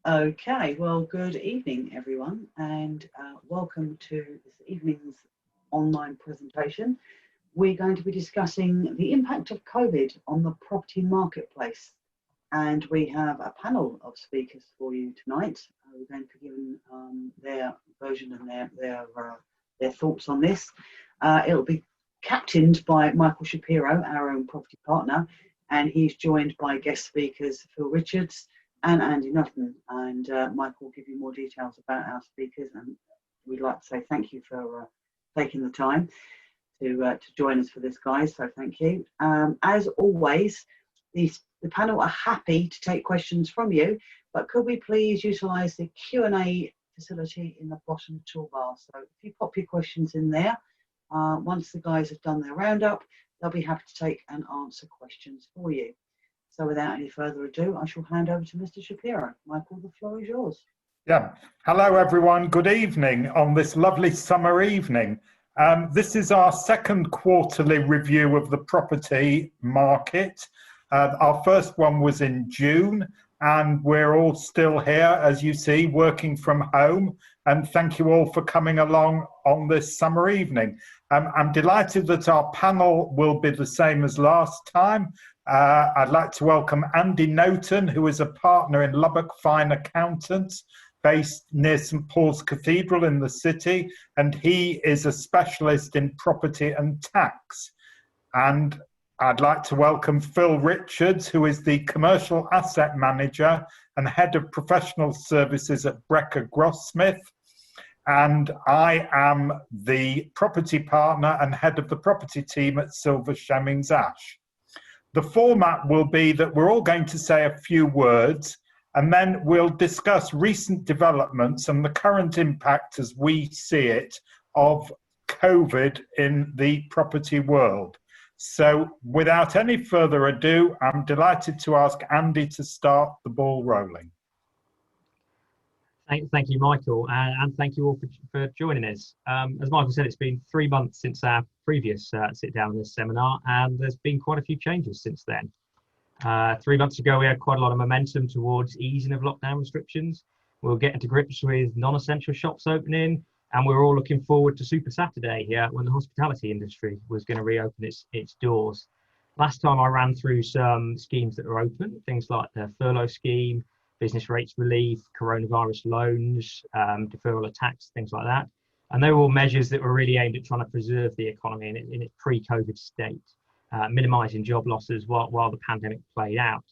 Okay, well, good evening, everyone, and welcome to this evening's online presentation. We're going to be discussing the impact of COVID on the property marketplace, and we have a panel of speakers for you tonight. We're going to be given their version and their thoughts on this. It'll be captained by Michael Shapiro, our own property partner, and he's joined by guest speakers Phil Richards and Andy Noton, and Michael will give you more details about our speakers, and we'd like to say thank you for taking the time to join us for this, guys, so thank you. As always, the panel are happy to take questions from you, but could we please utilise the Q&A facility in the bottom toolbar? So if you pop your questions in there, once the guys have done their roundup, they'll be happy to take and answer questions for you. So without any further ado, I shall hand over to Mr. Shapiro. Michael, the floor is yours. Yeah. Hello, everyone. Good evening on this lovely summer evening. This is our second quarterly review of the property market. Our first one was in June, and we're all still here, as you see, working from home. And thank you all for coming along on this summer evening. I'm delighted that our panel will be the same as last time. I'd like to welcome Andy Noton, who is a partner in Lubbock Fine Accountants, based near St Paul's Cathedral in the city, and he is a specialist in property and tax. And I'd like to welcome Phil Richards, who is the commercial asset manager and head of professional services at Brecker, Grossmith. And I am the property partner and head of the property team at Silver Shemmings Ash. The format will be that we're all going to say a few words, and then we'll discuss recent developments and the current impact as we see it of COVID in the property world. So without any further ado, I'm delighted to ask Andy to start the ball rolling. Thank you, Michael, and thank you all for joining us. As Michael said, it's been 3 months since our previous sit down in this seminar, and there's been quite a few changes since then. 3 months ago, we had quite a lot of momentum towards easing of lockdown restrictions. We'll get into grips with non-essential shops opening, and we're all looking forward to Super Saturday here when the hospitality industry was going to reopen its doors. Last time I ran through some schemes that are open, things like the furlough scheme, business rates relief, coronavirus loans, deferral of tax, things like that. And they were all measures that were really aimed at trying to preserve the economy in its pre-COVID state, minimising job losses while the pandemic played out.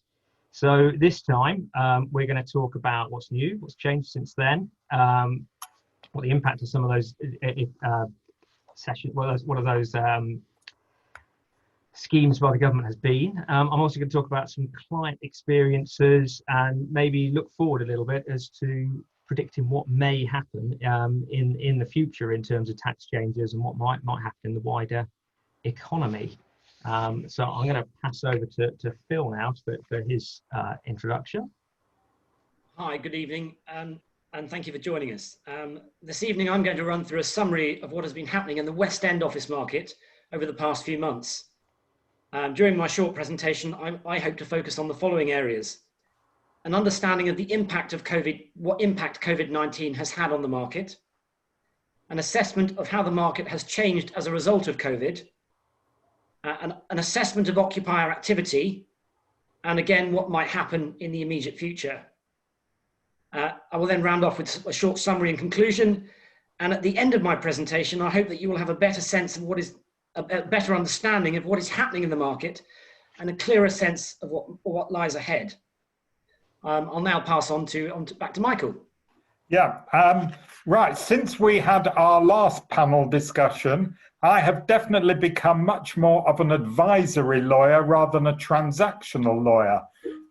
So this time, we're going to talk about what's new, what's changed since then, what the impact of some of those schemes by the government has been. I'm also going to talk about some client experiences and maybe look forward a little bit as to predicting what may happen in the future in terms of tax changes and what might happen in the wider economy. So I'm going to pass over to Phil now for his introduction. Hi, good evening, and thank you for joining us. This evening I'm going to run through a summary of what has been happening in the West End office market over the past few months. During my short presentation, I hope to focus on the following areas: an understanding of the impact of COVID, what impact COVID-19 has had on the market, an assessment of how the market has changed as a result of COVID, an assessment of occupier activity, and again, what might happen in the immediate future. I will then round off with a short summary and conclusion. And at the end of my presentation, I hope that you will have a better sense of a better understanding of what is happening in the market and a clearer sense of what lies ahead. I'll now pass on back to Michael. Yeah, right. Since we had our last panel discussion, I have definitely become much more of an advisory lawyer rather than a transactional lawyer.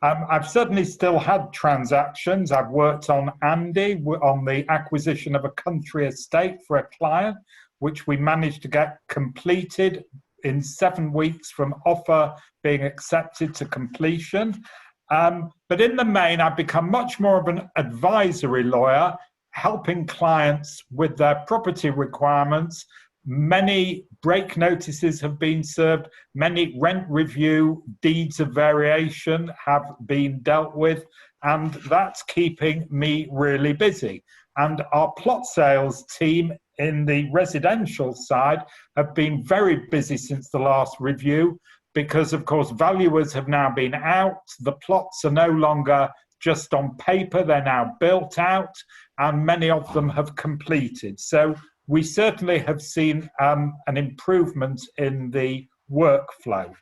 I've certainly still had transactions. I've worked on Andy on the acquisition of a country estate for a client, which we managed to get completed in 7 weeks from offer being accepted to completion. But in the main, I've become much more of an advisory lawyer, helping clients with their property requirements. Many break notices have been served, many rent review deeds of variation have been dealt with, and that's keeping me really busy. And our plot sales team in the residential side have been very busy since the last review, because of course valuers have now been out, the plots are no longer just on paper, they're now built out, and many of them have completed. So we certainly have seen an improvement in the workflow.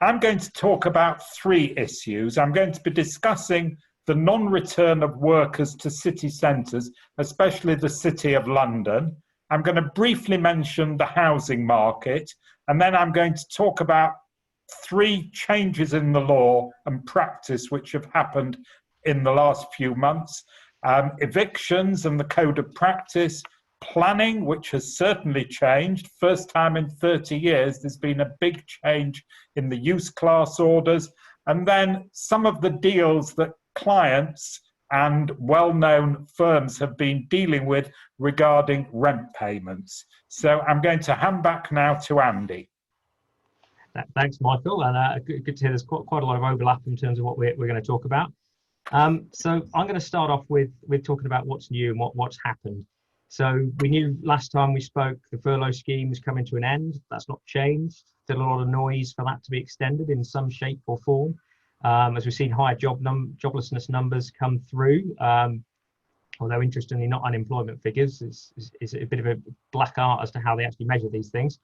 I'm going to talk about 3 issues. I'm going to be discussing the non-return of workers to city centres, especially the City of London. I'm going to briefly mention the housing market, and then I'm going to talk about 3 changes in the law and practice which have happened in the last few months. Evictions and the code of practice, planning, which has certainly changed. First time in 30 years, there's been a big change in the use class orders. And then some of the deals that clients and well-known firms have been dealing with regarding rent payments. So I'm going to hand back now to Andy. Thanks, Michael, and good to hear there's quite a lot of overlap in terms of what we're going to talk about. So I'm going to start off with talking about what's new and what's happened. So we knew last time we spoke the furlough scheme was coming to an end. That's not changed. Still a lot of noise for that to be extended in some shape or form. As we've seen higher joblessness numbers come through, although interestingly not unemployment figures. Is a bit of a black art as to how they actually measure these things.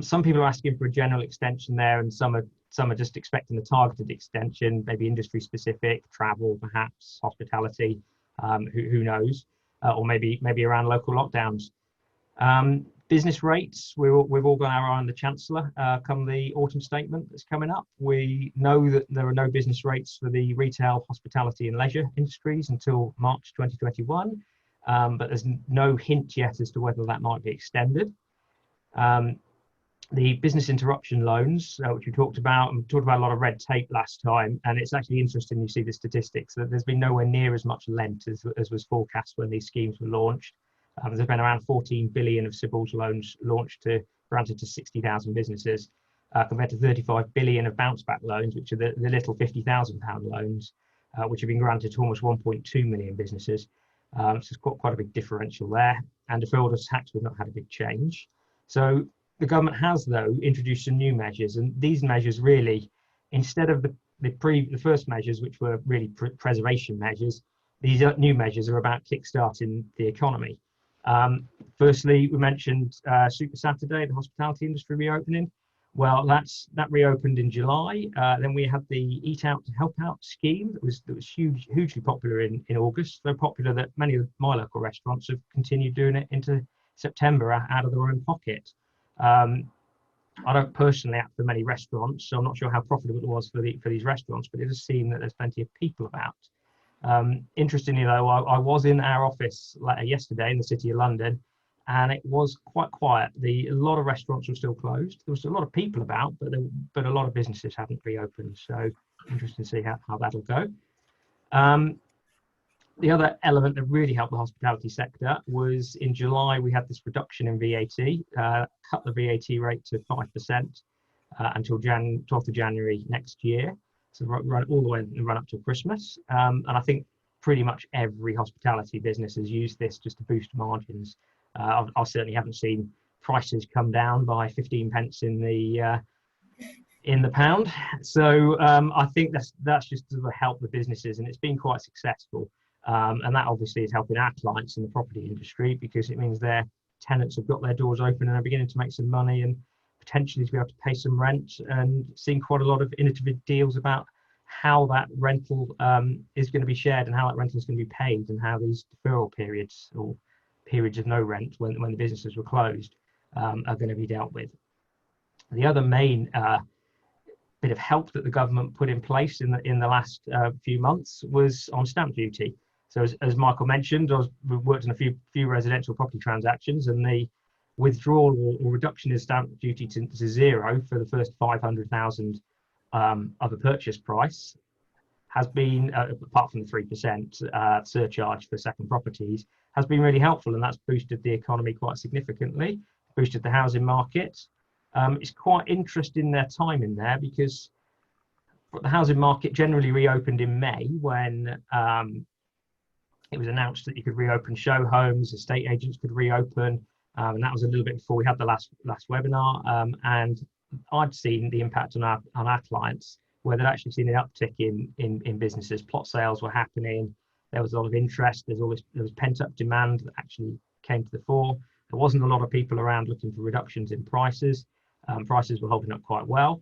Some people are asking for a general extension there, and some are just expecting a targeted extension, maybe industry specific, travel perhaps, hospitality, who knows, or maybe around local lockdowns. Business rates, we've all got our eye on the Chancellor come the autumn statement that's coming up. We know that there are no business rates for the retail, hospitality and leisure industries until March 2021, but there's no hint yet as to whether that might be extended. The business interruption loans, which we talked about, and talked about a lot of red tape last time, and it's actually interesting you see the statistics that there's been nowhere near as much lent as was forecast when these schemes were launched. There's been around 14 billion of CBILS loans granted to 60,000 businesses, compared to 35 billion of bounce back loans, which are the little £50,000 loans, which have been granted to almost 1.2 million businesses. So it's quite a big differential there. And deferred tax, we've not had a big change. So the government has, though, introduced some new measures, and these measures really, instead of the first measures, which were really preservation measures, these new measures are about kickstarting the economy. Firstly, we mentioned Super Saturday, the hospitality industry reopening. Well, that reopened in July. Then we had the Eat Out to Help Out scheme that was hugely popular in August. So popular that many of my local restaurants have continued doing it into September out of their own pocket. I don't personally act for many restaurants, so I'm not sure how profitable it was for these restaurants, but it does seem that there's plenty of people about. Interestingly, though, I was in our office yesterday in the City of London, and it was quite quiet. A lot of restaurants were still closed. There was a lot of people about, but a lot of businesses haven't reopened. So interesting to see how that'll go. The other element that really helped the hospitality sector was in July, we had this reduction in VAT, cut the VAT rate to 5% until 12th of January next year. So run all the way and run up to Christmas. And I think pretty much every hospitality business has used this just to boost margins. I certainly haven't seen prices come down by 15 pence in the pound. So I think that's just to help the businesses, and it's been quite successful. And that obviously is helping our clients in the property industry, because it means their tenants have got their doors open and are beginning to make some money and potentially to be able to pay some rent, and seeing quite a lot of innovative deals about how that rental is going to be shared and how that rental is going to be paid, and how these deferral periods or periods of no rent when the businesses were closed are going to be dealt with. The other main bit of help that the government put in place in the last few months was on stamp duty. So as Michael mentioned, we've worked on a few residential property transactions, and the withdrawal or reduction in stamp duty to zero for the first 500,000 of a purchase price has been, apart from the 3% surcharge for second properties, has been really helpful, and that's boosted the economy quite significantly, boosted the housing market. It's quite interesting their timing there, because the housing market generally reopened in May when it was announced that you could reopen show homes, estate agents could reopen, and that was a little bit before we had the last webinar. And I'd seen the impact on our clients, where they'd actually seen an uptick in businesses. Plot sales were happening. There was a lot of interest. There was pent-up demand that actually came to the fore. There wasn't a lot of people around looking for reductions in prices. Prices were holding up quite well.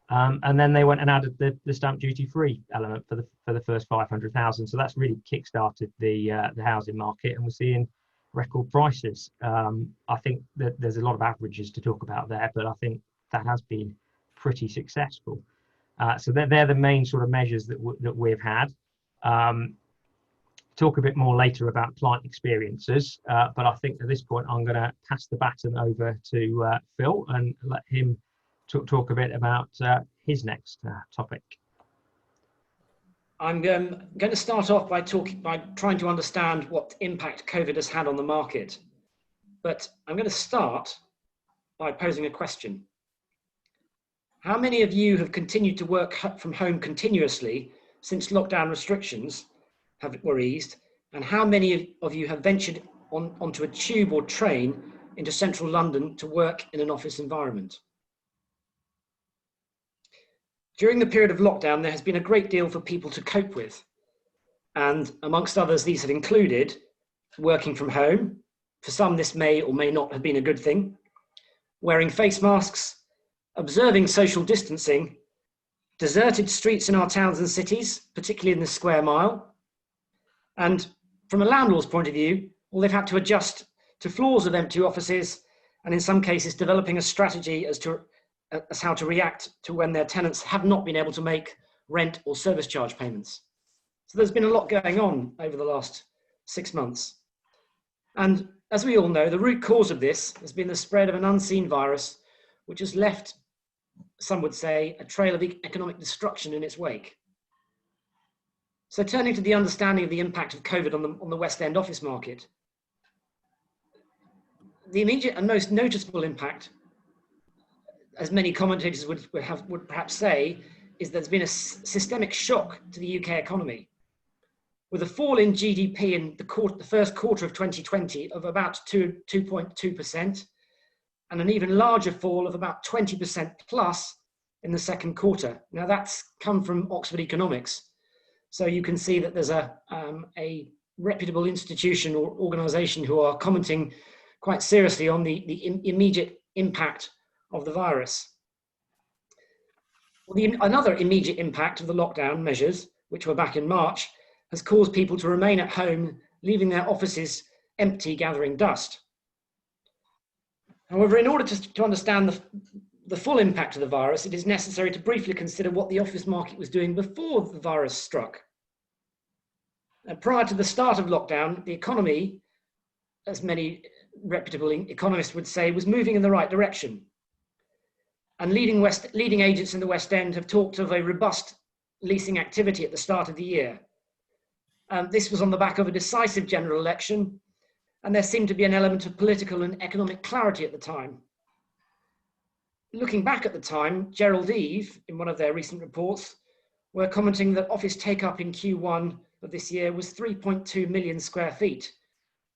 And then they went and added the stamp duty-free element for the first 500,000. So that's really kick-started the housing market, and we're seeing record prices. I think that there's a lot of averages to talk about there, but I think that has been pretty successful. So they're the main sort of measures that we've had. Talk a bit more later about client experiences, but I think at this point I'm going to pass the baton over to Phil and let him talk a bit about his next topic. I'm going to start off by trying to understand what impact COVID has had on the market, but I'm going to start by posing a question. How many of you have continued to work from home continuously since lockdown restrictions were eased, and how many of you have ventured onto a tube or train into central London to work in an office environment? During the period of lockdown, there has been a great deal for people to cope with, and amongst others, these have included working from home. For some, this may or may not have been a good thing. Wearing face masks, observing social distancing, deserted streets in our towns and cities, particularly in the square mile. And from a landlord's point of view, well, they've had to adjust to floors of empty offices, and in some cases developing a strategy as how to react to when their tenants have not been able to make rent or service charge payments. So there's been a lot going on over the last 6 months. And as we all know, the root cause of this has been the spread of an unseen virus, which has left, some would say, a trail of economic destruction in its wake. So turning to the understanding of the impact of COVID on the West End office market, the immediate and most noticeable impact, as many commentators would perhaps say, is there's been a systemic shock to the UK economy, with a fall in GDP in the first quarter of 2020 of about 2.2%, and an even larger fall of about 20% plus in the second quarter. Now that's come from Oxford Economics. So you can see that there's a reputable institution or organisation who are commenting quite seriously on the immediate impact of the virus. Well, another immediate impact of the lockdown measures, which were back in March, has caused people to remain at home, leaving their offices empty, gathering dust. However, in order to understand the full impact of the virus, it is necessary to briefly consider what the office market was doing before the virus struck. And prior to the start of lockdown, the economy, as many reputable economists would say, was moving in the right direction. And leading agents in the West End have talked of a robust leasing activity at the start of the year. This was on the back of a decisive general election, and there seemed to be an element of political and economic clarity at the time. Looking back at the time, Gerald Eve, in one of their recent reports, were commenting that office take-up in Q1 of this year was 3.2 million square feet,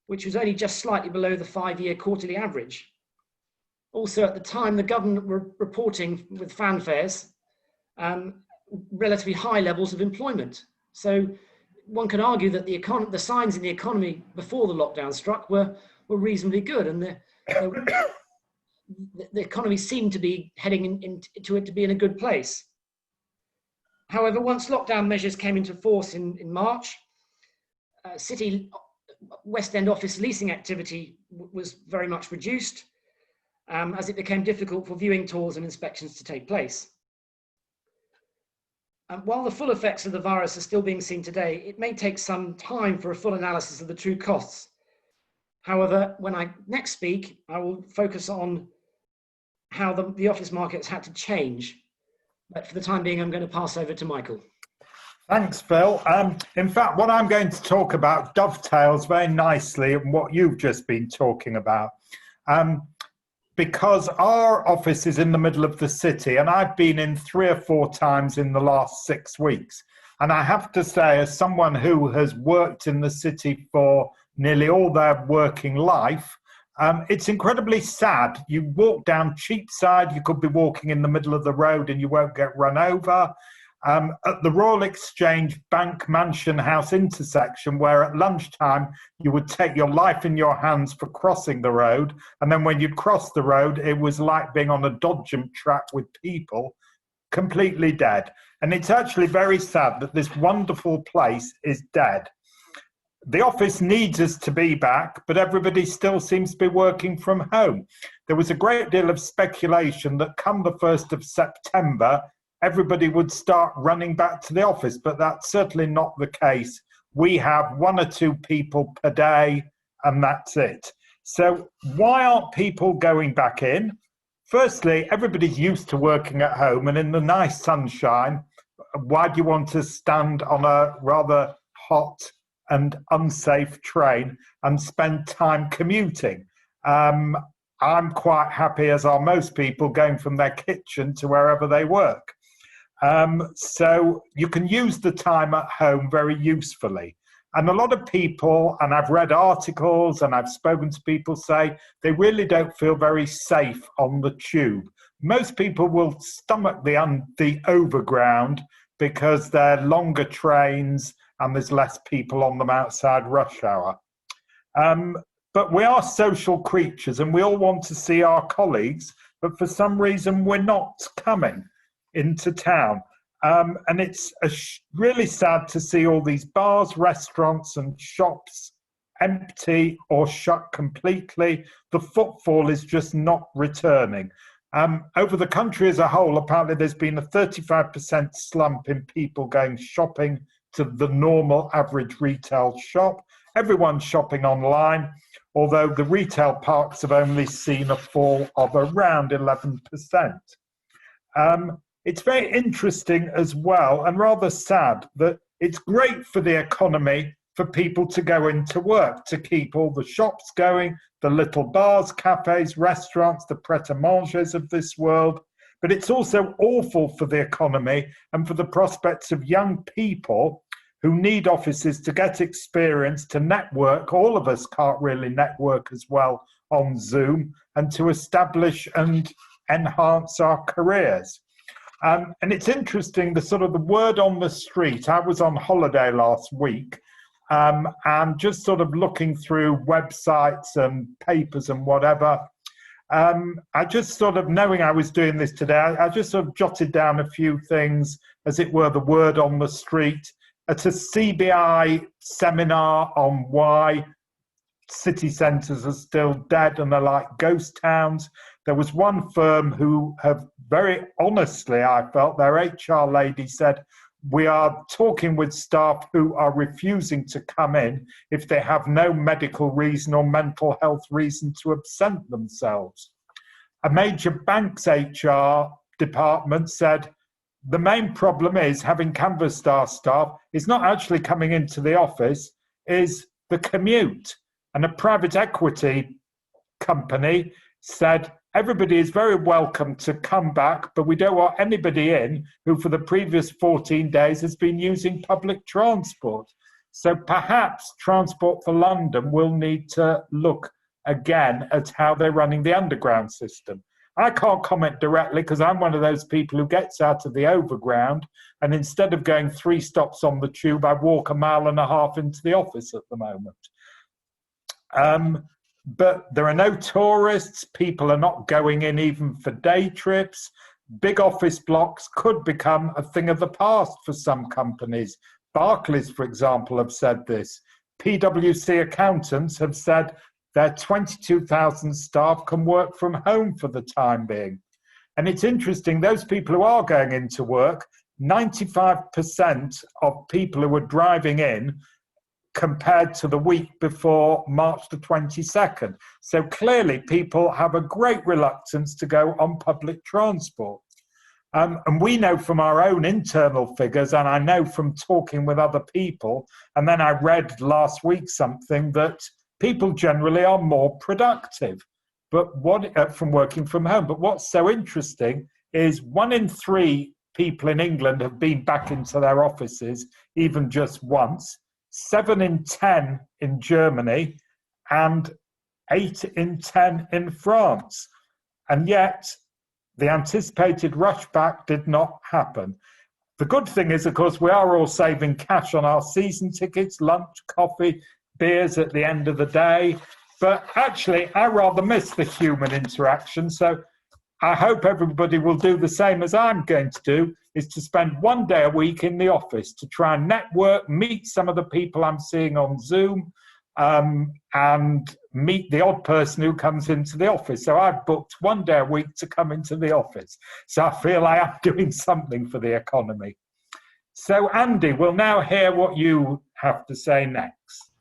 which was only just slightly below the 5-year quarterly average. Also at the time, the government were reporting with fanfares relatively high levels of employment. So one could argue that the signs in the economy before the lockdown struck were reasonably good, and the economy seemed to be heading into it to be in a good place. However, once lockdown measures came into force in March, City West End office leasing activity was very much reduced, as it became difficult for viewing tours and inspections to take place. While the full effects of the virus are still being seen today, it may take some time for a full analysis of the true costs. However, when I next speak, I will focus on how the office market has had to change. But for the time being, I'm going to pass over to Michael. Thanks, Phil. In fact, what I'm going to talk about dovetails very nicely on what you've just been talking about. because our office is in the middle of the city, and I've been in 3 or 4 times in the last 6 weeks. And I have to say, as someone who has worked in the city for nearly all their working life, it's incredibly sad. You walk down Cheapside, you could be walking in the middle of the road and you won't get run over. At the Royal Exchange Bank Mansion House intersection, where at lunchtime you would take your life in your hands for crossing the road, and then when you crossed the road, it was like being on a dodgem track with people, completely dead. And it's actually very sad that this wonderful place is dead. The office needs us to be back, but everybody still seems to be working from home. There was a great deal of speculation that come the 1st of September, everybody would start running back to the office, but that's certainly not the case. We have 1 or 2 people per day, and that's it. So why aren't people going back in? Firstly, everybody's used to working at home, and in the nice sunshine, why do you want to stand on a rather hot and unsafe train and spend time commuting? I'm quite happy, as are most people, going from their kitchen to wherever they work. So you can use the time at home very usefully. And a lot of people, and I've read articles and I've spoken to people, say they really don't feel very safe on the tube. Most people will stomach the overground because they're longer trains and there's less people on them outside rush hour. But we are social creatures and we all want to see our colleagues, but for some reason we're not coming into town. And it's really sad to see all these bars, restaurants and shops empty or shut completely. The footfall is just not returning. Over the country as a whole, apparently there's been a 35% slump in people going shopping to the normal average retail shop. Everyone's shopping online, although the retail parks have only seen a fall of around 11%. It's very interesting as well, and rather sad, that it's great for the economy for people to go into work, to keep all the shops going, the little bars, cafes, restaurants, the pret-a-mangers of this world. But it's also awful for the economy and for the prospects of young people who need offices to get experience, to network. All of us can't really network as well on Zoom, and to establish and enhance our careers. And it's interesting, the word on the street. I was on holiday last week and just sort of looking through websites and papers and whatever. I just sort of, knowing I was doing this today, I just sort of jotted down a few things, as it were, the word on the street. At a CBI seminar on why city centres are still dead and are like ghost towns, there was one firm who have very honestly, I felt, their HR lady said, we are talking with staff who are refusing to come in if they have no medical reason or mental health reason to absent themselves. A major bank's HR department said, the main problem is having canvas staff is not actually coming into the office, is the commute. And a private equity company said, everybody is very welcome to come back, but we don't want anybody in who for the previous 14 days has been using public transport. So perhaps Transport for London will need to look again at how they're running the underground system. I can't comment directly because I'm one of those people who gets out of the overground, and instead of going 3 stops on the tube, I walk 1.5 miles into the office at the moment. But there are no tourists, people are not going in even for day trips. Big office blocks could become a thing of the past for some companies. Barclays, for example, have said this. PwC accountants have said their 22,000 staff can work from home for the time being. And it's interesting, those people who are going into work, 95% of people who are driving in compared to the week before March the 22nd. So clearly people have a great reluctance to go on public transport. And we know from our own internal figures, and I know from talking with other people, and then I read last week something that people generally are more productive. but from working from home. But what's so interesting is 1 in 3 people in England have been back into their offices, even just once. 7 in 10 in Germany, and 8 in 10 in France. And yet, the anticipated rush back did not happen. The good thing is, of course, we are all saving cash on our season tickets, lunch, coffee, beers at the end of the day. But actually, I rather miss the human interaction. So I hope everybody will do the same as I'm going to do, is to spend 1 day a week in the office to try and network, meet some of the people I'm seeing on Zoom, and meet the odd person who comes into the office. So I've booked 1 day a week to come into the office. So I feel I am doing something for the economy. So Andy, we'll now hear what you have to say next.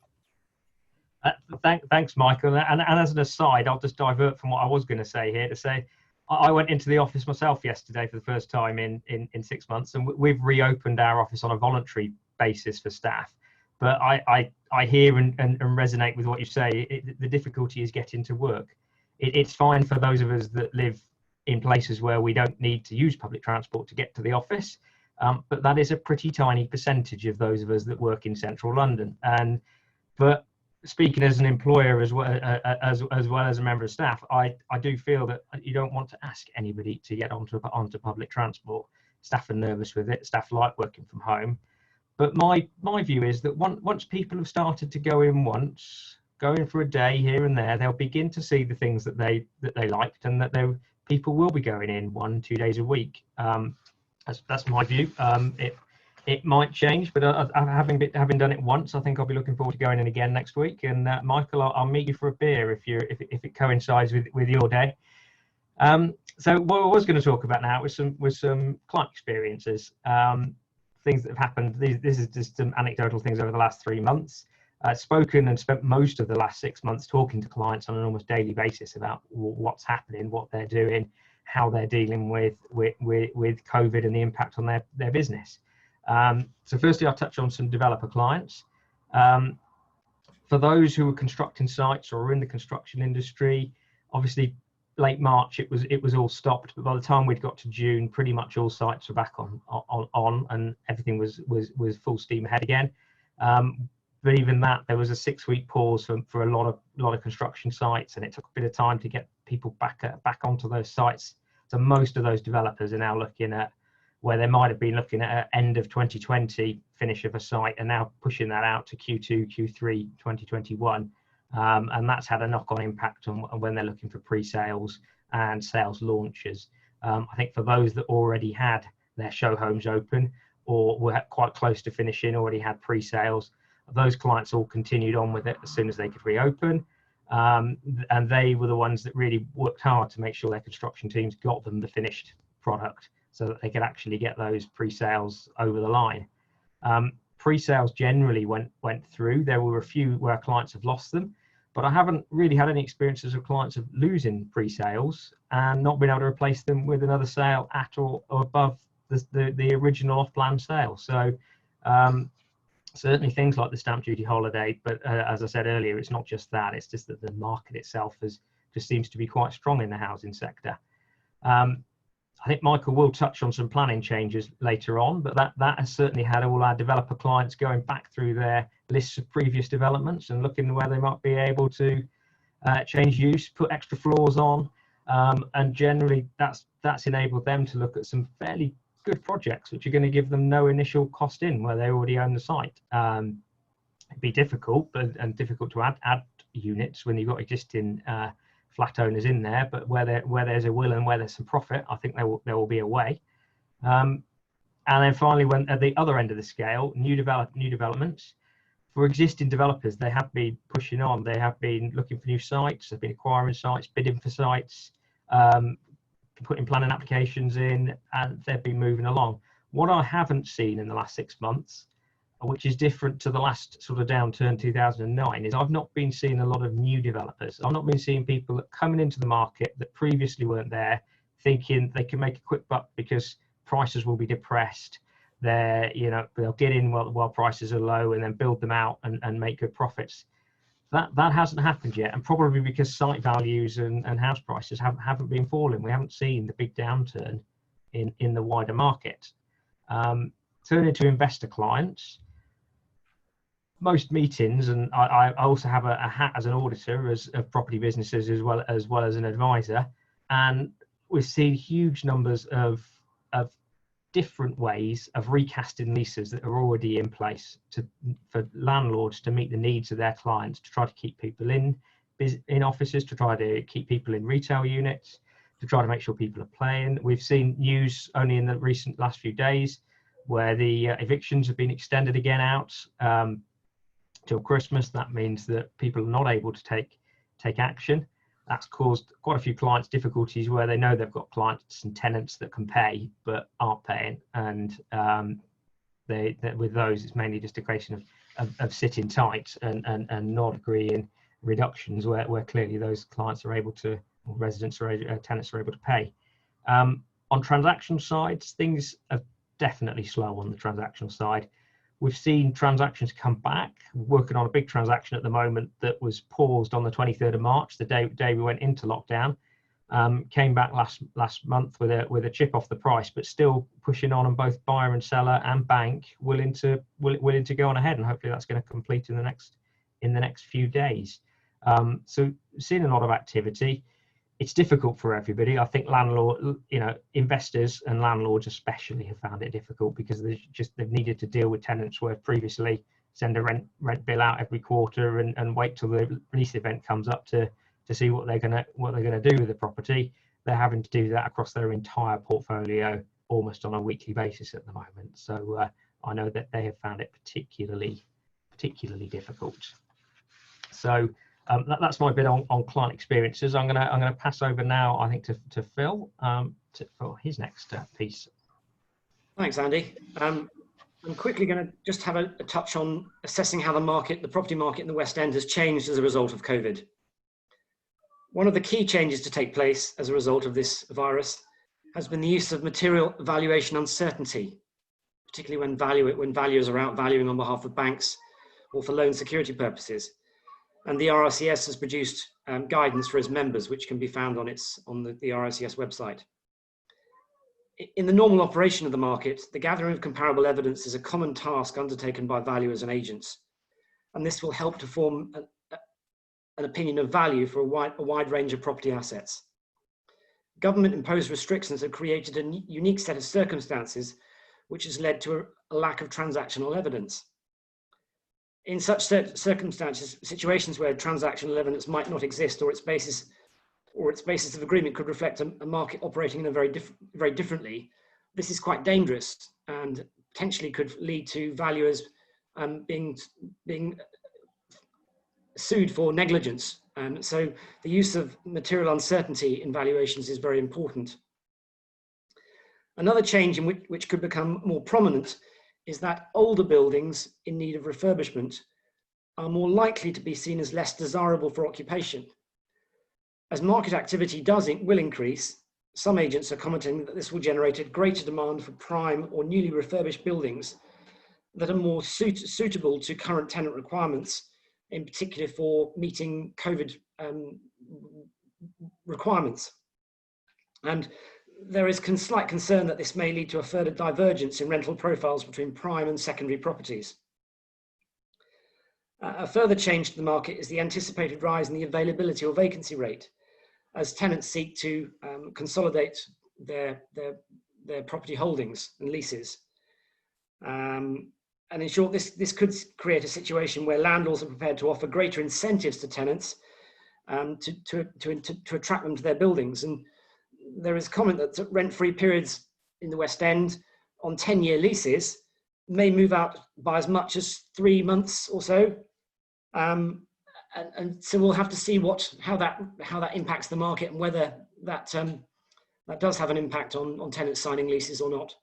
Thanks, Michael. And as an aside, I'll just divert from what I was going to say here to say, I went into the office myself yesterday for the first time in 6 months, and we've reopened our office on a voluntary basis for staff. But I hear and resonate with what you say. The difficulty is getting to work. It's fine for those of us that live in places where we don't need to use public transport to get to the office, but that is a pretty tiny percentage of those of us that work in central London. But speaking as an employer as well as a member of staff, I do feel that you don't want to ask anybody to get onto public transport. Staff are nervous with it. Staff like working from home. But my view is that once people have started to go in for a day here and there, they'll begin to see the things that they liked, and that people will be going in 1-2 days a week. That's my view. It might change, but having done it once, I think I'll be looking forward to going in again next week. And Michael, I'll meet you for a beer if it coincides with your day. So what I was going to talk about now was some client experiences, things that have happened. This is just some anecdotal things over the last 3 months. I've spoken and spent most of the last 6 months talking to clients on an almost daily basis about what's happening, what they're doing, how they're dealing with COVID and the impact on their business. So firstly, I'll touch on some developer clients. For those who are constructing sites or are in the construction industry, obviously late March it was all stopped, but by the time we'd got to June, pretty much all sites were back on and everything was full steam ahead again. But even that, there was a 6-week pause for a lot of construction sites, and it took a bit of time to get people back onto those sites. So most of those developers are now looking at where they might have been looking at an end of 2020 finish of a site, and now pushing that out to Q2, Q3 2021. And that's had a knock-on impact on when they're looking for pre-sales and sales launches. I think for those that already had their show homes open or were quite close to finishing, already had pre-sales, those clients all continued on with it as soon as they could reopen. And they were the ones that really worked hard to make sure their construction teams got them the finished product so that they could actually get those pre-sales over the line. Pre-sales generally went through. There were a few where clients have lost them, but I haven't really had any experiences of clients of losing pre-sales and not being able to replace them with another sale at or above the original off-plan sale. So certainly things like the stamp duty holiday, but as I said earlier, it's not just that, it's just that the market itself just seems to be quite strong in the housing sector. I think Michael will touch on some planning changes later on, but that has certainly had all our developer clients going back through their lists of previous developments and looking where they might be able to change use, put extra floors on, and generally that's enabled them to look at some fairly good projects which are going to give them no initial cost in where they already own the site. It'd be difficult and difficult to add units when you've got existing flat owners in there, but where there's a will and where there's some profit, I think there will be a way. And then finally, when at the other end of the scale, new developments for existing developers, they have been pushing on. They have been looking for new sites. They've been acquiring sites, bidding for sites, putting planning applications in, and they've been moving along. What I haven't seen in the last 6 months, which is different to the last sort of downturn 2009, is I've not been seeing a lot of new developers. I've not been seeing people that coming into the market that previously weren't there, thinking they can make a quick buck because prices will be depressed. They'll get in while prices are low and then build them out and make good profits. That hasn't happened yet, and probably because site values and house prices haven't been falling. We haven't seen the big downturn in the wider market. Turning to investor clients, most meetings, and I also have a hat as an auditor of property businesses as well as an advisor, and we've seen huge numbers of different ways of recasting leases that are already in place for landlords to meet the needs of their clients, to try to keep people in offices, to try to keep people in retail units, to try to make sure people are paying. We've seen news only in the last few days where the evictions have been extended again out till Christmas. That means that people are not able to take action. That's caused quite a few clients difficulties where they know they've got clients and tenants that can pay but aren't paying, and with those it's mainly just a question of sitting tight and not agreeing reductions where clearly those clients are able to, or residents or tenants are able to pay. On transactional sides, things are definitely slow on the transactional side. We've seen transactions come back. We're working on a big transaction at the moment that was paused on the 23rd of March, the day we went into lockdown. Came back last month with a chip off the price, but still pushing on both buyer and seller and bank willing to go on ahead, and hopefully that's going to complete in the next few days. So seeing a lot of activity. It's difficult for everybody. I think investors and landlords especially have found it difficult because they've needed to deal with tenants where previously send a rent bill out every quarter and wait till the lease event comes up to see what they're gonna do with the property. They're having to do that across their entire portfolio almost on a weekly basis at the moment. So I know that they have found it particularly difficult. So that's my bit on client experiences. I'm gonna pass over now, I think, to Phil for his next piece. Thanks, Andy. I'm quickly going to just have a touch on assessing how the property market in the West End has changed as a result of COVID. One of the key changes to take place as a result of this virus has been the use of material valuation uncertainty, particularly when valuers are out valuing on behalf of banks or for loan security purposes. And the RICS has produced guidance for its members, which can be found on the RICS website. In the normal operation of the market, the gathering of comparable evidence is a common task undertaken by valuers and agents, and this will help to form an opinion of value for a wide range of property assets. Government-imposed restrictions have created a unique set of circumstances, which has led to a lack of transactional evidence. In such circumstances, situations where transactional evidence might not exist, or its basis of agreement could reflect a market operating in a very differently, this is quite dangerous and potentially could lead to valuers being sued for negligence. So the use of material uncertainty in valuations is very important. Another change which could become more prominent is that older buildings in need of refurbishment are more likely to be seen as less desirable for occupation. As market activity will increase, some agents are commenting that this will generate a greater demand for prime or newly refurbished buildings that are more suitable to current tenant requirements, in particular for meeting COVID requirements. And there is slight concern that this may lead to a further divergence in rental profiles between prime and secondary properties. A further change to the market is the anticipated rise in the availability or vacancy rate as tenants seek to consolidate their property holdings and leases. And in short, this could create a situation where landlords are prepared to offer greater incentives to tenants to attract them to their buildings. And there is comment that rent-free periods in the West End on 10-year leases may move out by as much as 3 months or so. And so we'll have to see how that impacts the market and whether that does have an impact on tenants signing leases or not.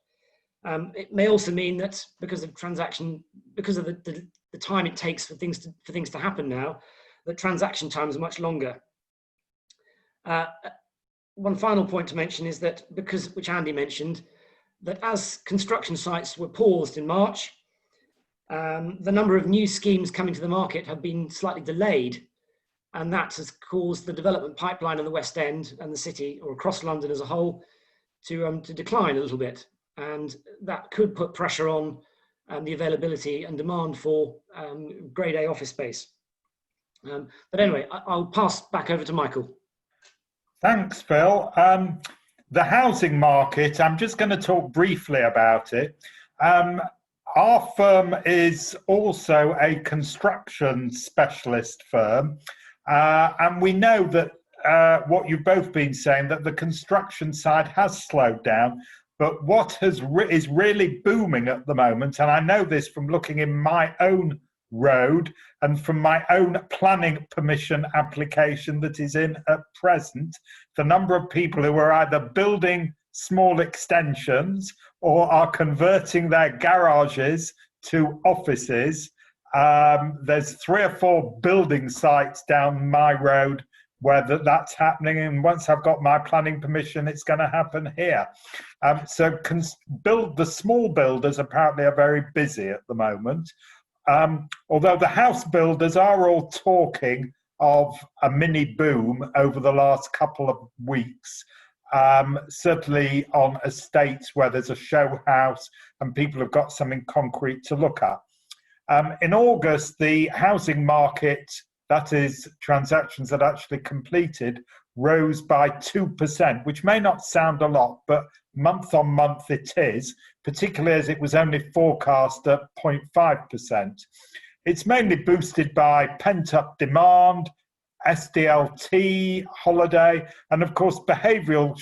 It may also mean that because of the time it takes for things to happen now, that transaction times are much longer. One final point to mention is that which Andy mentioned, that as construction sites were paused in March, the number of new schemes coming to the market have been slightly delayed, and that has caused the development pipeline in the West End and the city, or across London as a whole, to decline a little bit. And that could put pressure on the availability and demand for grade A office space. But anyway, I'll pass back over to Michael. Thanks, Phil. The housing market, I'm just going to talk briefly about it. Our firm is also a construction specialist firm, and we know that what you've both been saying, that the construction side has slowed down, but what is really booming at the moment, and I know this from looking in my own road and from my own planning permission application that is in at present, the number of people who are either building small extensions or are converting their garages to offices. There's 3 or 4 building sites down my road where that's happening, and once I've got my planning permission, it's going to happen here. So the small builders apparently are very busy at the moment. Although the house builders are all talking of a mini boom over the last couple of weeks, certainly on estates where there's a show house and people have got something concrete to look at. In August, the housing market, that is transactions that actually completed, rose by 2%, which may not sound a lot, but month on month it is, particularly as it was only forecast at 0.5%. It's mainly boosted by pent-up demand, SDLT, holiday, and of course behavioural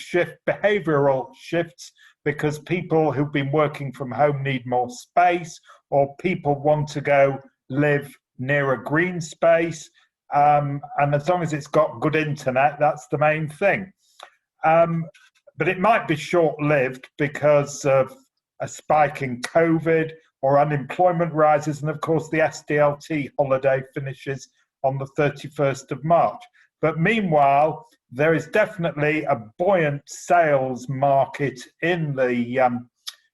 shifts, because people who've been working from home need more space, or people want to go live near a green space, and as long as it's got good internet, that's the main thing. But it might be short-lived because of a spike in COVID or unemployment rises, and of course the SDLT holiday finishes on the 31st of March. But meanwhile, there is definitely a buoyant sales market in the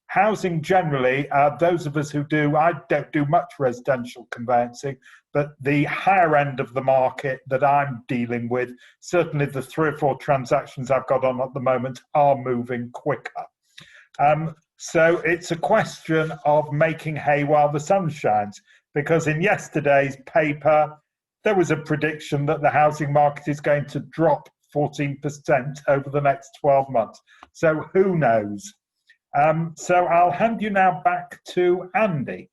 housing generally. Those of us who do, I don't do much residential conveyancing, but the higher end of the market that I'm dealing with, certainly the 3 or 4 transactions I've got on at the moment are moving quicker. So it's a question of making hay while the sun shines, because in yesterday's paper, there was a prediction that the housing market is going to drop 14% over the next 12 months. So who knows? So I'll hand you now back to Andy.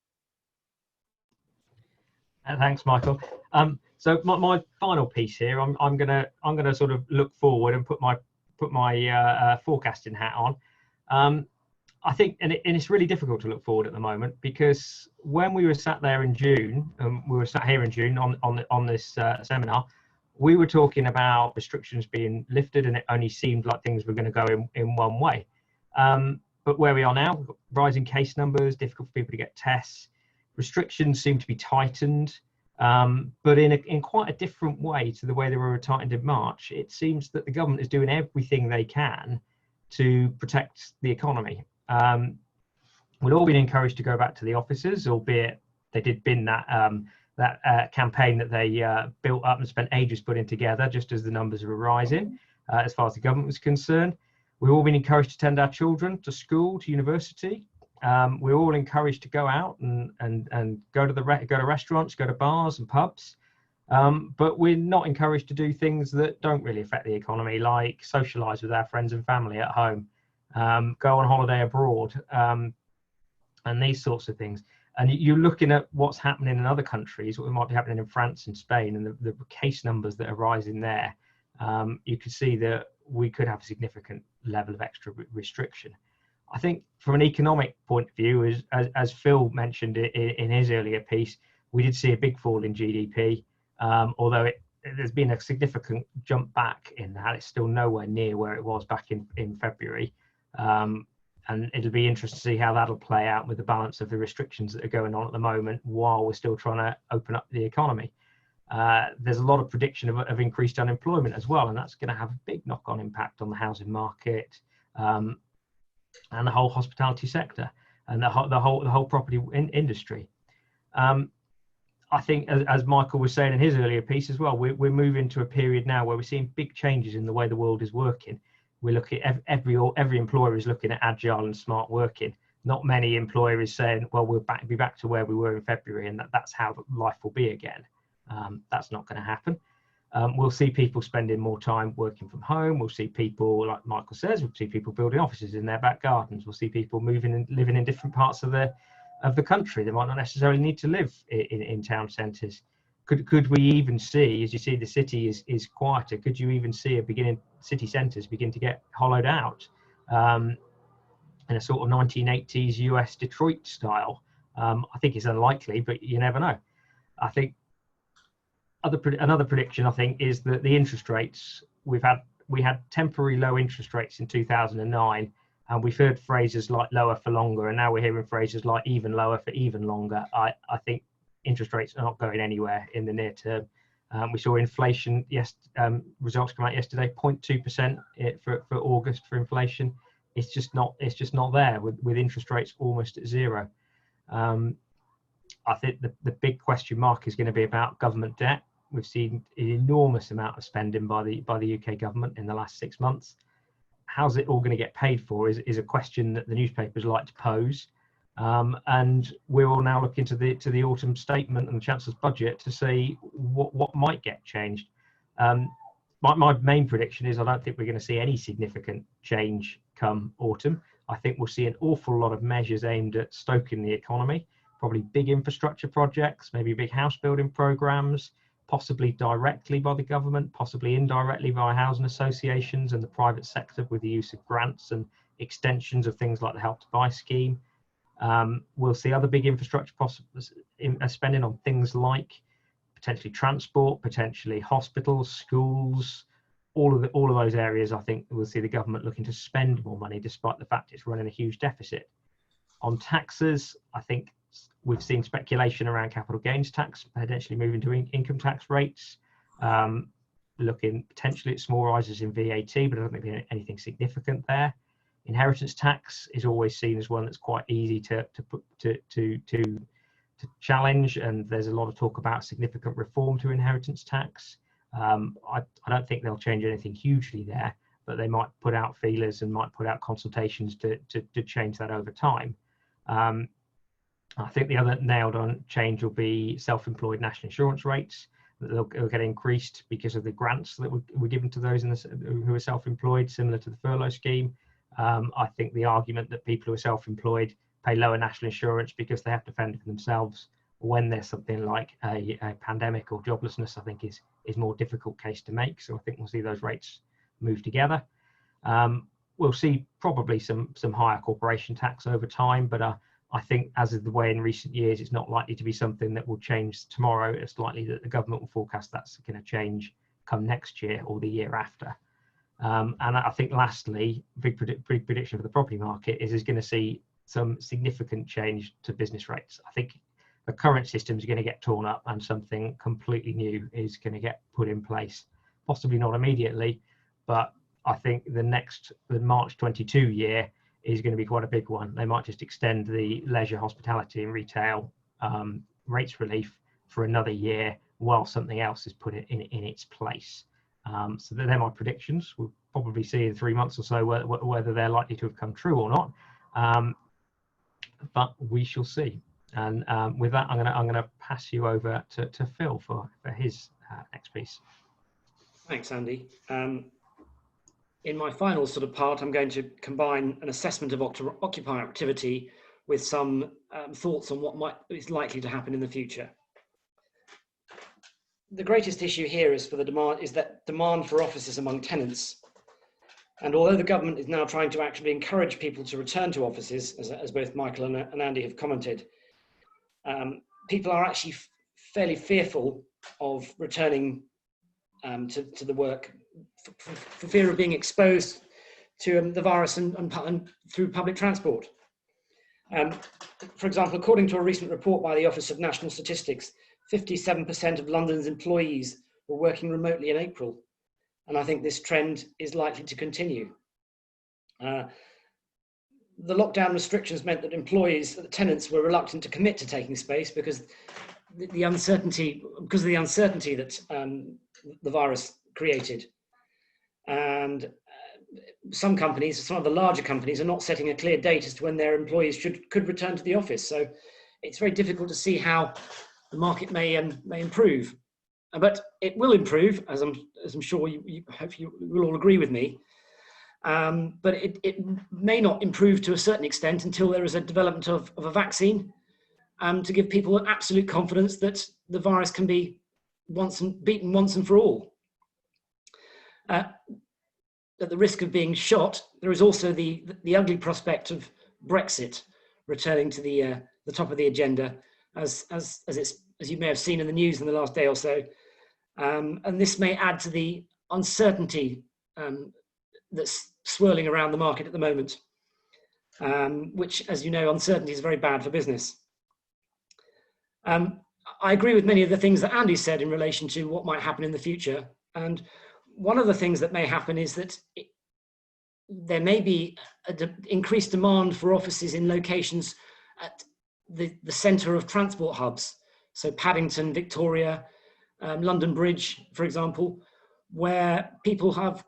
Thanks, Michael. So my final piece here, I'm gonna sort of look forward and put my forecasting hat on. I think, and it's really difficult to look forward at the moment, because when we were sat there in June, we were sat here in June on this seminar, we were talking about restrictions being lifted, and it only seemed like things were going to go in one way. But where we are now, rising case numbers, difficult for people to get tests, restrictions seem to be tightened, but in quite a different way to the way they were tightened in March. It seems that the government is doing everything they can to protect the economy. We've all been encouraged to go back to the offices, albeit they did bin that campaign that they built up and spent ages putting together just as the numbers were rising, as far as the government was concerned. We've all been encouraged to send our children to school, to university. We're all encouraged to go out and go to restaurants, go to bars and pubs. But we're not encouraged to do things that don't really affect the economy, like socialise with our friends and family at home, go on holiday abroad, and these sorts of things. And you're looking at what's happening in other countries, what might be happening in France and Spain, and the case numbers that are rising there. You could see that we could have a significant level of extra restriction. I think from an economic point of view, as Phil mentioned in his earlier piece, we did see a big fall in GDP, although there's been a significant jump back in that. It's still nowhere near where it was back in February. And it'll be interesting to see how that'll play out with the balance of the restrictions that are going on at the moment while we're still trying to open up the economy. There's a lot of prediction of increased unemployment as well, and that's going to have a big knock-on impact on the housing market and the whole hospitality sector and the whole property industry. I think, as Michael was saying in his earlier piece as well, we're moving to a period now where we're seeing big changes in the way the world is working. We're looking at every employer is looking at agile and smart working. Not many employers saying, well, we'll be back to where we were in February, and that's how life will be again. That's not going to happen. We'll see people spending more time working from home. We'll see people, like Michael says, we'll see people building offices in their back gardens. We'll see people moving and living in different parts of the country. They might not necessarily need to live in town centres. Could we even see, as you see the city is quieter, could you even see city centres begin to get hollowed out in a sort of 1980s US Detroit style? I think it's unlikely, but you never know. I think another prediction, I think, is that the interest rates, we had temporary low interest rates in 2009, and we've heard phrases like lower for longer, and now we're hearing phrases like even lower for even longer. I think interest rates are not going anywhere in the near term. We saw inflation, results come out yesterday, 0.2% for August for inflation. It's just not there with interest rates almost at zero. I think the big question mark is going to be about government debt. We've seen an enormous amount of spending by the UK government in the last 6 months. How's it all going to get paid for is a question that the newspapers like to pose. And we're all now looking to the autumn statement and the Chancellor's budget to see what might get changed. My main prediction is I don't think we're going to see any significant change come autumn. I think we'll see an awful lot of measures aimed at stoking the economy, probably big infrastructure projects, maybe big house building programs, possibly directly by the government, possibly indirectly by housing associations and the private sector with the use of grants and extensions of things like the Help to Buy scheme. We'll see other big infrastructure spending on things like potentially transport, potentially hospitals, schools, all of those areas. I think we'll see the government looking to spend more money despite the fact it's running a huge deficit. On taxes, I think we've seen speculation around capital gains tax potentially moving to income tax rates, looking potentially at small rises in VAT, but I don't think there's anything significant there. Inheritance tax is always seen as one that's quite easy to challenge, and there's a lot of talk about significant reform to inheritance tax. I don't think they'll change anything hugely there, but they might put out feelers and might put out consultations to change that over time. I think the other nailed on change will be self-employed national insurance rates. They'll get increased because of the grants that were given to those who are self-employed, similar to the furlough scheme. I think the argument that people who are self-employed pay lower national insurance because they have to fend for themselves when there's something like a pandemic or joblessness, I think is more difficult case to make. So I think we'll see those rates move together. We'll see probably some higher corporation tax over time, but I think, as is the way in recent years, it's not likely to be something that will change tomorrow. It's likely that the government will forecast that's going to change come next year or the year after. And I think lastly, big prediction for the property market is going to see some significant change to business rates. I think the current system is going to get torn up and something completely new is going to get put in place. Possibly not immediately, but I think the March 22 year is going to be quite a big one. They might just extend the leisure, hospitality and retail rates relief for another year while something else is put in its place. So they're my predictions. We'll probably see in 3 months or so whether they're likely to have come true or not. But we shall see. And with that, I'm gonna pass you over to Phil for his next piece. Thanks, Andy. In my final sort of part, I'm going to combine an assessment of occupier activity with some thoughts on what is likely to happen in the future. The greatest issue here is that demand for offices among tenants. And although the government is now trying to actually encourage people to return to offices, as both Michael and Andy have commented, people are actually fairly fearful of returning to the work for fear of being exposed to the virus and through public transport. For example, according to a recent report by the Office of National Statistics, 57% of London's employees were working remotely in April. And I think this trend is likely to continue. The the lockdown restrictions meant that the tenants were reluctant to commit to taking space because the uncertainty that the virus created. And some of the larger companies are not setting a clear date as to when their employees could return to the office. So it's very difficult to see how the market may improve. But it will improve, as I'm sure you hope you will all agree with me. But it may not improve to a certain extent until there is a development of a vaccine to give people absolute confidence that the virus can be beaten once and for all. At the risk of being shot, there is also the ugly prospect of Brexit returning to the top of the agenda, as you may have seen in the news in the last day or so. And this may add to the uncertainty that's swirling around the market at the moment, which, as you know, uncertainty is very bad for business. I agree with many of the things that Andy said in relation to what might happen in the future. And one of the things that may happen is that there may be increased demand for offices in locations at the centre of transport hubs. So Paddington, Victoria, London Bridge, for example, where people have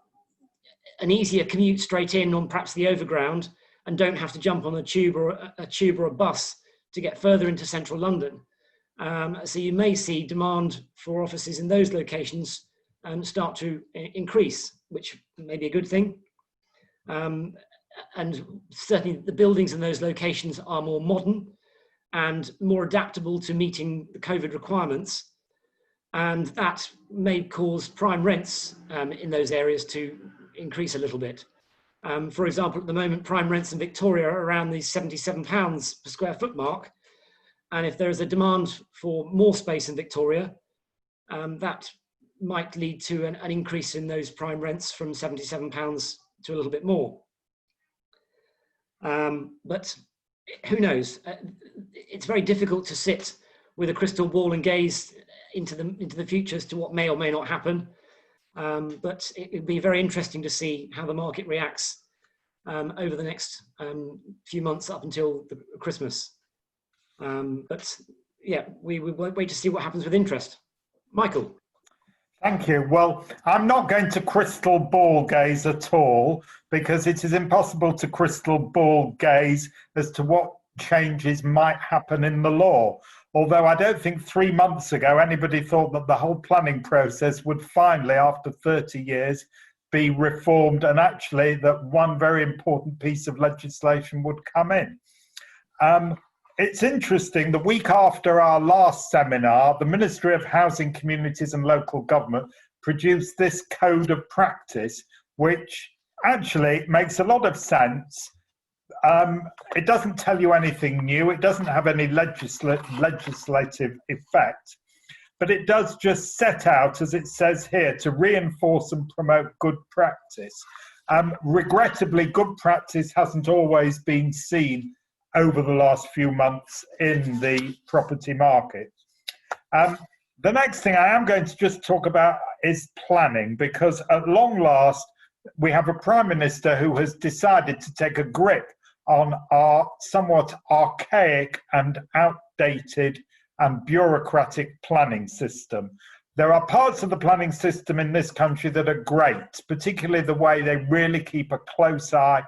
an easier commute straight in on perhaps the overground and don't have to jump on a tube or a bus to get further into central London. So you may see demand for offices in those locations start to increase, which may be a good thing. And certainly the buildings in those locations are more modern and more adaptable to meeting the COVID requirements. And that may cause prime rents in those areas to increase a little bit. For example, at the moment, prime rents in Victoria are around the £77 per square foot mark. And if there is a demand for more space in Victoria, that might lead to an increase in those prime rents from £77 to a little bit more. But who knows? It's very difficult to sit with a crystal ball and gaze into the future as to what may or may not happen. But it would be very interesting to see how the market reacts over the next few months up until Christmas. But yeah, we won't wait to see what happens with interest. Michael. Thank you. Well, I'm not going to crystal ball gaze at all, because it is impossible to crystal ball gaze as to what changes might happen in the law. Although I don't think 3 months ago anybody thought that the whole planning process would finally, after 30 years, be reformed, and actually that one very important piece of legislation would come in. It's interesting, the week after our last seminar, the Ministry of Housing, Communities and Local Government produced this code of practice, which actually makes a lot of sense. It doesn't tell you anything new, it doesn't have any legislative effect, but it does just set out, as it says here, to reinforce and promote good practice. Regrettably, good practice hasn't always been seen over the last few months in the property market. The next thing I am going to just talk about is planning, because at long last, we have a Prime Minister who has decided to take a grip on our somewhat archaic and outdated and bureaucratic planning system. There are parts of the planning system in this country that are great, particularly the way they really keep a close eye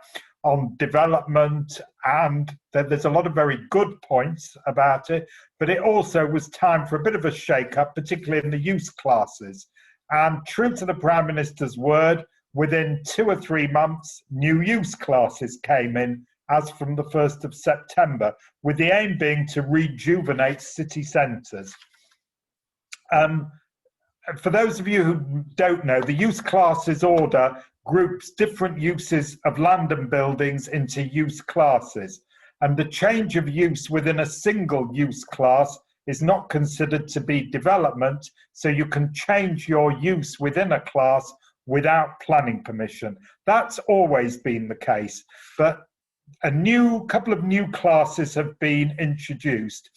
on development, and there's a lot of very good points about it, but it also was time for a bit of a shake-up, particularly in the use classes. And true to the Prime Minister's word, within 2 or 3 months, new use classes came in as from the 1st of September, with the aim being to rejuvenate city centres. For those of you who don't know, the use classes order groups different uses of land and buildings into use classes, and the change of use within a single use class is not considered to be development, so you can change your use within a class without planning permission. That's always been the case, but a couple of new classes have been introduced,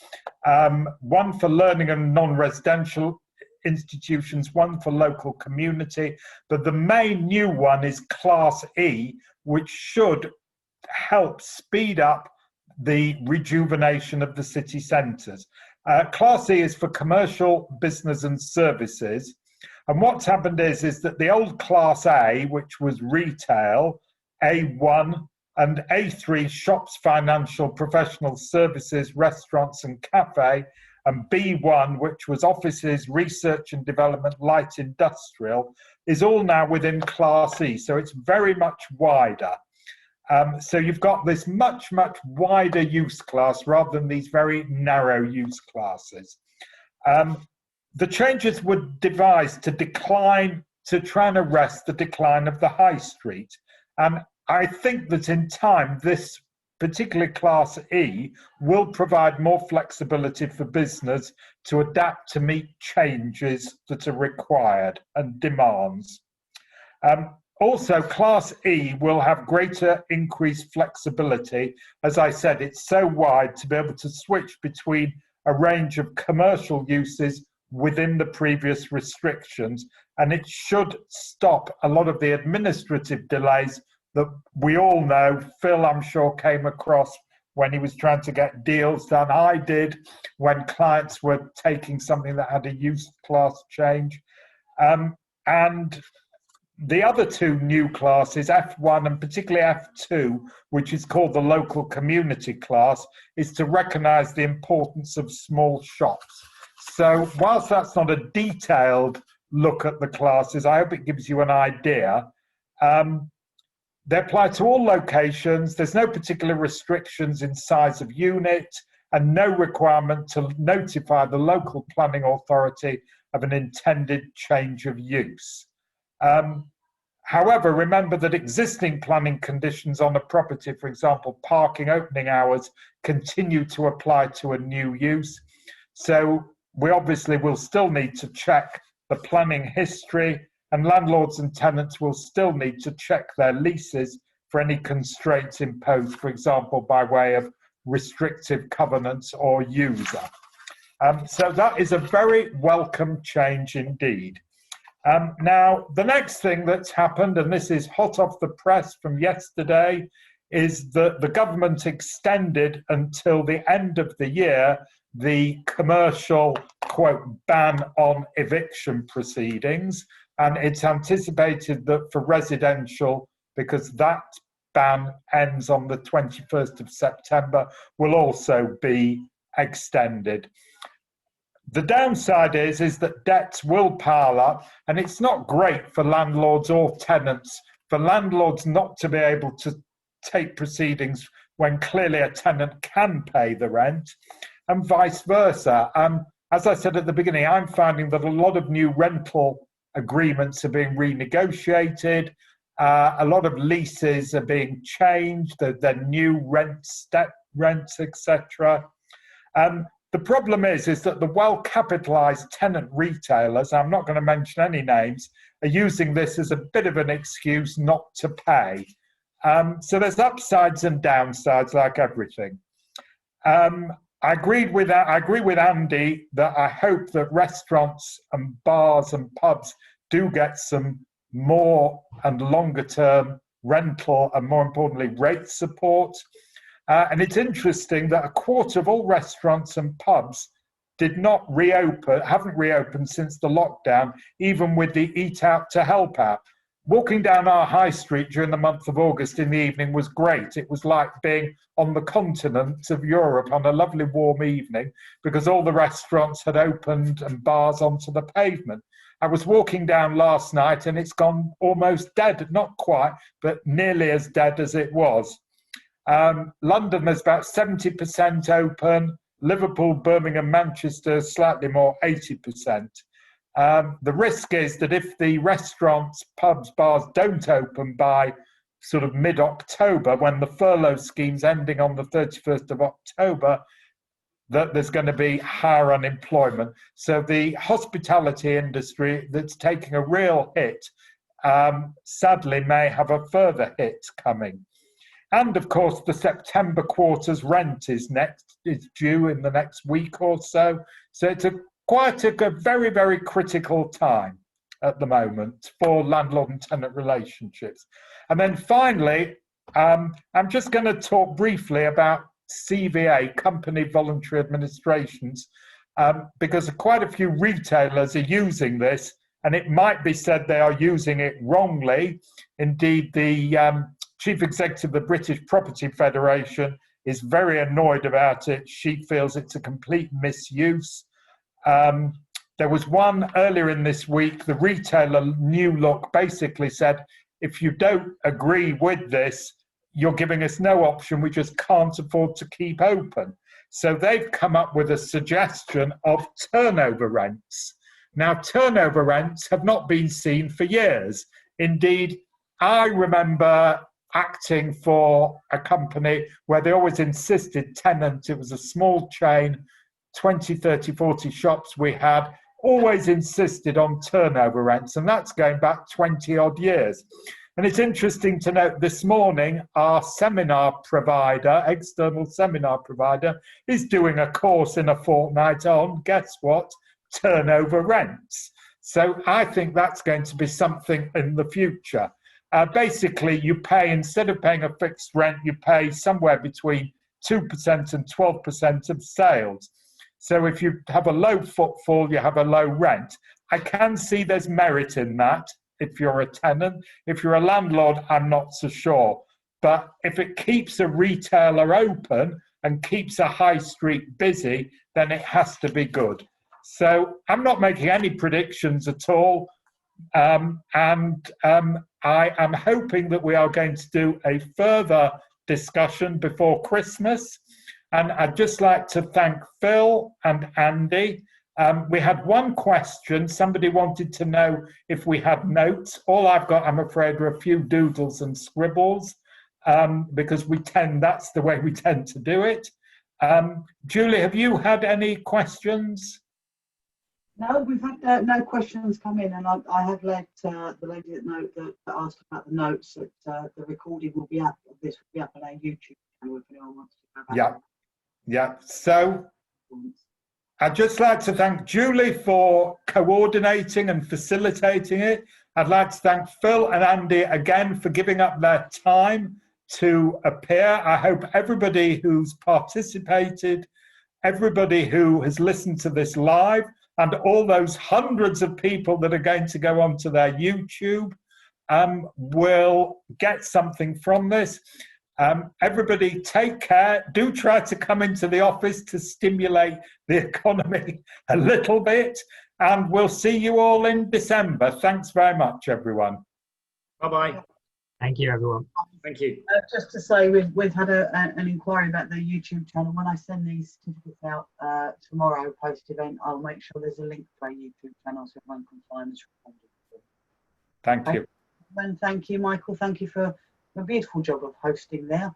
one for learning and non-residential institutions, one for local community, but the main new one is Class E, which should help speed up the rejuvenation of the city centres. Class E is for commercial, business and services. And what's happened is that the old Class A, which was retail, A1 and A3, shops, financial, professional services, restaurants and cafe, and B1, which was offices, research and development, light industrial, is all now within Class E. So it's very much wider. So you've got this much, much wider use class rather than these very narrow use classes. The changes were devised to try and arrest the decline of the high street. And I think that in time, this particular Class E will provide more flexibility for business to adapt to meet changes that are required and demands. Also, Class E will have greater increased flexibility. As I said, it's so wide to be able to switch between a range of commercial uses within the previous restrictions, and it should stop a lot of the administrative delays that we all know. Phil, I'm sure, came across when he was trying to get deals done. I did when clients were taking something that had a use class change. And the other two new classes, F1 and particularly F2, which is called the local community class, is to recognise the importance of small shops. So whilst that's not a detailed look at the classes, I hope it gives you an idea. They apply to all locations. There's no particular restrictions in size of unit and no requirement to notify the local planning authority of an intended change of use. However, remember that existing planning conditions on a property, for example, parking opening hours, continue to apply to a new use. So we obviously will still need to check the planning history, and landlords and tenants will still need to check their leases for any constraints imposed, for example, by way of restrictive covenants or user. So that is a very welcome change indeed. Now, the next thing that's happened, and this is hot off the press from yesterday, is that the government extended until the end of the year the commercial, quote, ban on eviction proceedings. And it's anticipated that for residential, because that ban ends on the 21st of September, will also be extended. The downside is that debts will pile up, and it's not great for landlords or tenants, for landlords not to be able to take proceedings when clearly a tenant can pay the rent, and vice versa. As I said at the beginning, I'm finding that a lot of new rental agreements are being renegotiated, a lot of leases are being changed, they're new rents, step rents, etc. The problem is that the well-capitalised tenant retailers, I'm not going to mention any names, are using this as a bit of an excuse not to pay. So there's upsides and downsides like everything. I agree with Andy that I hope that restaurants and bars and pubs do get some more and longer term rental and, more importantly, rate support. And it's interesting that a quarter of all restaurants and pubs haven't reopened since the lockdown, even with the Eat Out to Help app. Walking down our high street during the month of August in the evening was great. It was like being on the continent of Europe on a lovely warm evening because all the restaurants had opened and bars onto the pavement. I was walking down last night and it's gone almost dead, not quite, but nearly as dead as it was. London, there's about 70% open. Liverpool, Birmingham, Manchester, slightly more, 80%. The risk is that if the restaurants, pubs, bars don't open by sort of mid-October, when the furlough scheme's ending on the 31st of October, that there's going to be higher unemployment. So the hospitality industry that's taking a real hit, sadly may have a further hit coming. And of course, the September quarter's rent is due in the next week or so. So it's quite a very, very critical time at the moment for landlord and tenant relationships. And then finally, I'm just going to talk briefly about CVA, Company Voluntary Administrations, because quite a few retailers are using this, and it might be said they are using it wrongly. Indeed, the Chief Executive of the British Property Federation is very annoyed about it. She feels it's a complete misuse. There was one earlier in this week, the retailer New Look basically said, if you don't agree with this, you're giving us no option, we just can't afford to keep open. So they've come up with a suggestion of turnover rents. Now, turnover rents have not been seen for years. Indeed, I remember acting for a company where they always insisted tenants, it was a small chain, 20, 30, 40 shops we had, always insisted on turnover rents, and that's going back 20 odd years. And it's interesting to note this morning, our seminar provider, external seminar provider, is doing a course in a fortnight on, guess what, turnover rents. So I think that's going to be something in the future. Basically, you pay, instead of paying a fixed rent, you pay somewhere between 2% and 12% of sales. So if you have a low footfall, you have a low rent. I can see there's merit in that if you're a tenant. If you're a landlord, I'm not so sure. But if it keeps a retailer open and keeps a high street busy, then it has to be good. So I'm not making any predictions at all. I am hoping that we are going to do a further discussion before Christmas. And I'd just like to thank Phil and Andy. We had one question. Somebody wanted to know if we had notes. All I've got, I'm afraid, are a few doodles and scribbles, because that's the way we tend to do it. Julie, have you had any questions? No, we've had no questions come in, and I have let the lady that asked about the notes that the recording will be up. This will be up on our YouTube channel if anyone wants to go back. Yeah. So I'd just like to thank Julie for coordinating and facilitating it. I'd like to thank Phil and Andy again for giving up their time to appear. I hope everybody who's participated, everybody who has listened to this live, and all those hundreds of people that are going to go onto their YouTube will get something from this. Everybody take care. Do try to come into the office to stimulate the economy a little bit, and we'll see you all in December. Thanks very much, everyone. Bye-bye. Thank you, everyone. Thank you. Just to say, we've had an inquiry about the YouTube channel. When I send these certificates out tomorrow post-event, I'll make sure there's a link to our YouTube channel so everyone can find this recording. Thank you. And thank you, Michael. Thank you for a beautiful job of hosting there.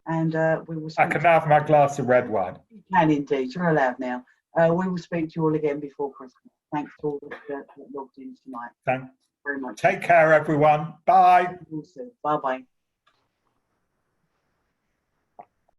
And we will. I can have my glass of red wine. You can indeed. You're allowed now. We will speak to you all again before Christmas. Thanks to all that logged in tonight. Thanks very much. Take care, everyone. Bye. Bye bye.